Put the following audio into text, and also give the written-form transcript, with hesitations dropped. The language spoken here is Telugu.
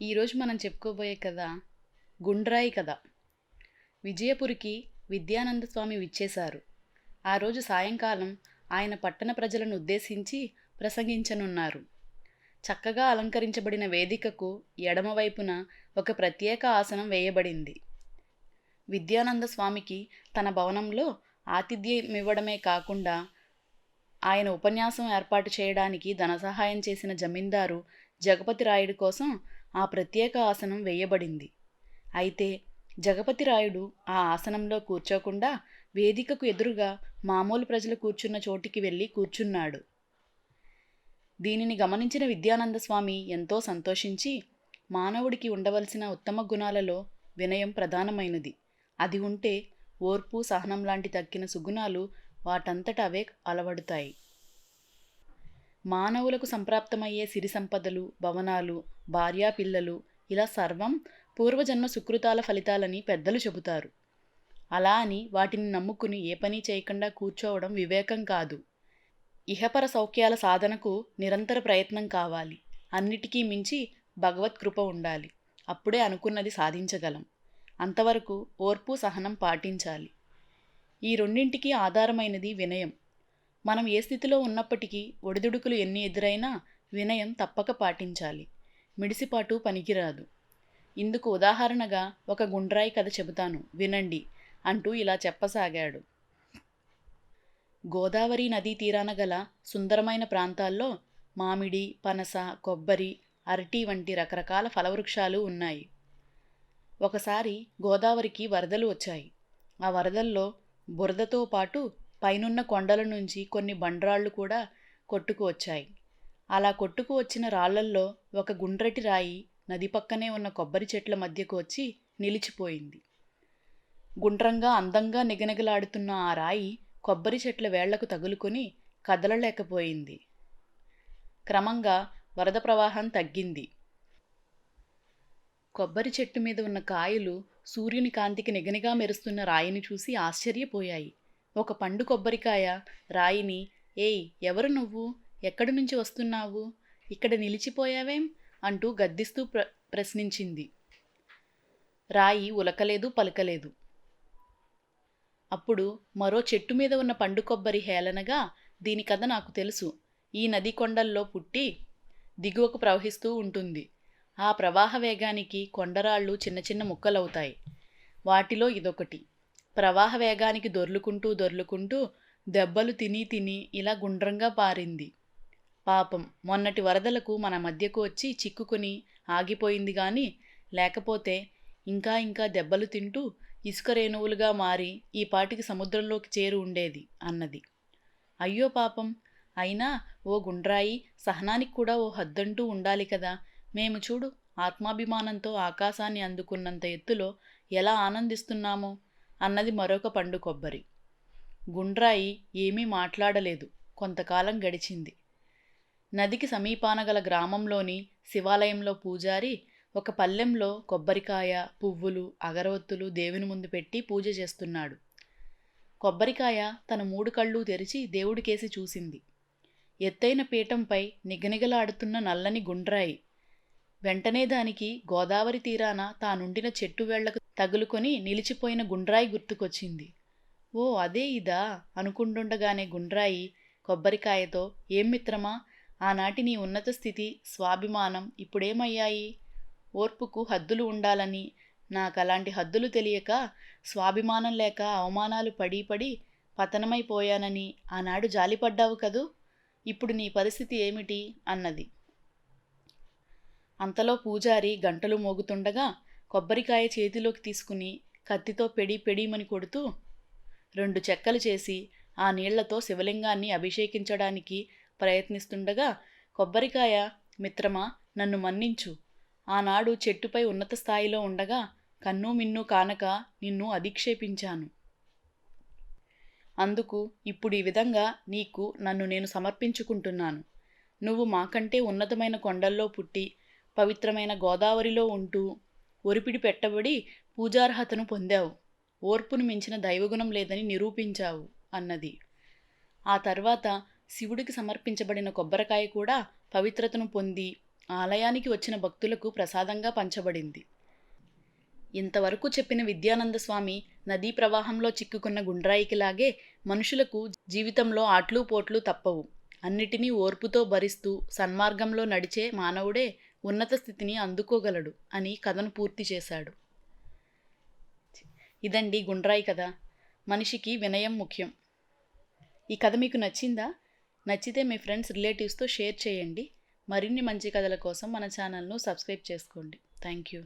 ఈరోజు మనం చెప్పుకోబోయే కథ గుండ్రాయి కథ. విజయపురికి విద్యానంద స్వామి విచ్చేశారు. ఆ రోజు సాయంకాలం ఆయన పట్టణ ప్రజలను ఉద్దేశించి ప్రసంగించనున్నారు. చక్కగా అలంకరించబడిన వేదికకు ఎడమవైపున ఒక ప్రత్యేక ఆసనం వేయబడింది. విద్యానంద స్వామికి తన భవనంలో ఆతిథ్యమివ్వడమే కాకుండా ఆయన ఉపన్యాసం ఏర్పాటు చేయడానికి ధనసహాయం చేసిన జమీందారు జగపతి రాయుడు కోసం ఆ ప్రత్యేక ఆసనం వేయబడింది. అయితే జగపతి రాయుడు ఆ ఆసనంలో కూర్చోకుండా వేదికకు ఎదురుగా మామూలు ప్రజలు కూర్చున్న చోటికి వెళ్ళి కూర్చున్నాడు. దీనిని గమనించిన విద్యానంద స్వామి ఎంతో సంతోషించి, మానవుడికి ఉండవలసిన ఉత్తమ గుణాలలో వినయం ప్రధానమైనది. అది ఉంటే ఓర్పు, సహనం లాంటి తక్కిన సుగుణాలు వాటంతట అవే అలవడుతాయి. మానవులకు సంప్రాప్తమయ్యే సిరి సంపదలు, భవనాలు, భార్యా పిల్లలు ఇలా సర్వం పూర్వజన్మ సుకృతాల ఫలితాలని పెద్దలు చెబుతారు. అలా అని వాటిని నమ్ముకుని ఏ పని చేయకుండా కూర్చోవడం వివేకం కాదు. ఇహపర సౌఖ్యాల సాధనకు నిరంతర ప్రయత్నం కావాలి. అన్నిటికీ మించి భగవత్ కృప ఉండాలి. అప్పుడే అనుకున్నది సాధించగలం. అంతవరకు ఓర్పు, సహనం పాటించాలి. ఈ రెండింటికి ఆధారమైనది వినయం. మనం ఏ స్థితిలో ఉన్నప్పటికీ ఒడిదుడుకులు ఎన్ని ఎదురైనా వినయం తప్పక పాటించాలి. మిడిసిపాటు పనికిరాదు. ఇందుకు ఉదాహరణగా ఒక గుండ్రాయి కథ చెబుతాను, వినండి అంటూ ఇలా చెప్పసాగాడు. గోదావరి నదీ తీరాన గల సుందరమైన ప్రాంతాల్లో మామిడి, పనస, కొబ్బరి, అరటి వంటి రకరకాల ఫలవృక్షాలు ఉన్నాయి. ఒకసారి గోదావరికి వరదలు వచ్చాయి. ఆ వరదల్లో బురదతో పాటు పైనున్న కొండల నుంచి కొన్ని బండరాళ్ళు కూడా కొట్టుకు వచ్చాయి. అలా కొట్టుకు వచ్చిన రాళ్లల్లో ఒక గుండ్రటి రాయి నది పక్కనే ఉన్న కొబ్బరి చెట్ల మధ్యకు వచ్చి నిలిచిపోయింది. గుండ్రంగా అందంగా నిగనిగలాడుతున్న ఆ రాయి కొబ్బరి చెట్ల వేళ్లకు తగులుకొని కదలలేకపోయింది. క్రమంగా వరద ప్రవాహం తగ్గింది. కొబ్బరి చెట్టు మీద ఉన్న కాయలు సూర్యుని కాంతికి నిగనిగా మెరుస్తున్న రాయిని చూసి ఆశ్చర్యపోయాయి. ఒక పండు కొబ్బరికాయ రాయిని, "ఏయ్, ఎవరు నువ్వు? ఎక్కడి నుంచి వస్తున్నావు? ఇక్కడ నిలిచిపోయావేం?" అంటూ గద్దిస్తూ ప్రశ్నించింది. రాయి ఉలకలేదు, పలకలేదు. అప్పుడు మరో చెట్టు మీద ఉన్న పండు కొబ్బరి హేళనగా, "దీని కథ నాకు తెలుసు. ఈ నది కొండల్లో పుట్టి దిగువకు ప్రవహిస్తూ ఉంటుంది. ఆ ప్రవాహ వేగానికి కొండరాళ్ళు చిన్న చిన్న ముక్కలవుతాయి. వాటిలో ఇదొకటి. ప్రవాహ వేగానికి దొర్లుకుంటూ దెబ్బలు తిని ఇలా గుండ్రంగా పారింది. పాపం మొన్నటి వరదలకు మన మధ్యకు వచ్చి చిక్కుకుని ఆగిపోయింది గాని లేకపోతే ఇంకా దెబ్బలు తింటూ ఇసుక రేణువులుగా మారి ఈ పాటికి సముద్రంలోకి చేరు ఉండేది" అన్నది. "అయ్యో పాపం! అయినా ఓ గుండ్రాయి, సహనానికి కూడా ఓ హద్దంటూ ఉండాలి కదా. మేము చూడు, ఆత్మాభిమానంతో ఆకాశాన్ని అందుకున్నంత ఎత్తులో ఎలా ఆనందిస్తున్నామో" అన్నది మరొక పండు కొబ్బరి. గుండ్రాయి ఏమీ మాట్లాడలేదు. కొంతకాలం గడిచింది. నదికి సమీపాన గల గ్రామంలోని శివాలయంలో పూజారి ఒక పళ్ళెంలో కొబ్బరికాయ, పువ్వులు, అగరవత్తులు దేవుని ముందు పెట్టి పూజ చేస్తున్నాడు. కొబ్బరికాయ తన 3 కళ్ళు తెరిచి దేవుడికేసి చూసింది. ఎత్తైన పీఠంపై నిగనిగలాడుతున్న నల్లని గుండ్రాయి. వెంటనే దానికి గోదావరి తీరాన తానుండిన చెట్టు వేళ్లకు తగులుకొని నిలిచిపోయిన గుండ్రాయి గుర్తుకొచ్చింది. "ఓ, అదే ఇదా" అనుకుంటుండగానే గుండ్రాయి కొబ్బరికాయతో, "ఏం మిత్రమా, ఆనాటి నీ ఉన్నత స్థితి, స్వాభిమానం ఇప్పుడేమయ్యాయి? ఓర్పుకు హద్దులు ఉండాలని, నాకలాంటి హద్దులు తెలియక స్వాభిమానం లేక అవమానాలు పడి పతనమైపోయానని ఆనాడు జాలిపడ్డావు కదూ. ఇప్పుడు నీ పరిస్థితి ఏమిటి?" అన్నది. అంతలో పూజారి గంటలు మోగుతుండగా కొబ్బరికాయ చేతిలోకి తీసుకుని కత్తితో పెడీమని కొడుతూ 2 చెక్కలు చేసి ఆ నీళ్లతో శివలింగాన్ని అభిషేకించడానికి ప్రయత్నిస్తుండగా, "కొబ్బరికాయ, మిత్రమా, నన్ను మన్నించు. ఆనాడు చెట్టుపై ఉన్నత స్థాయిలో ఉండగా కన్ను మిన్ను కానక నిన్ను అధిక్షేపించాను. అందుకు ఇప్పుడు ఈ విధంగా నీకు నన్ను నేను సమర్పించుకుంటున్నాను. నువ్వు మాకంటే ఉన్నతమైన కొండల్లో పుట్టి పవిత్రమైన గోదావరిలో ఉంటూ ఒరిపిడి పెట్టబడి పూజార్హతను పొందావు. ఓర్పును మించిన దైవగుణం లేదని నిరూపించావు" అన్నది. ఆ తర్వాత శివుడికి సమర్పించబడిన కొబ్బరికాయ కూడా పవిత్రతను పొంది ఆలయానికి వచ్చిన భక్తులకు ప్రసాదంగా పంచబడింది. ఇంతవరకు చెప్పిన విద్యానంద స్వామి నదీ ప్రవాహంలో చిక్కుకున్న గుండ్రాయికిలాగే మనుషులకు జీవితంలో ఆట్లు పోట్లు తప్పవు. అన్నిటినీ ఓర్పుతో భరిస్తూ సన్మార్గంలో నడిచే మానవుడే ఉన్నత స్థితిని అందుకోగలడు అని కథను పూర్తి చేశాడు. ఇదండి గుండ్రాయి కథ. మనిషికి వినయం ముఖ్యం. ఈ కథ మీకు నచ్చిందా? నచ్చితే మీ ఫ్రెండ్స్, రిలేటివ్స్తో షేర్ చేయండి. మరిన్ని మంచి కథల కోసం మన ఛానల్ను సబ్స్క్రైబ్ చేసుకోండి. Thank you.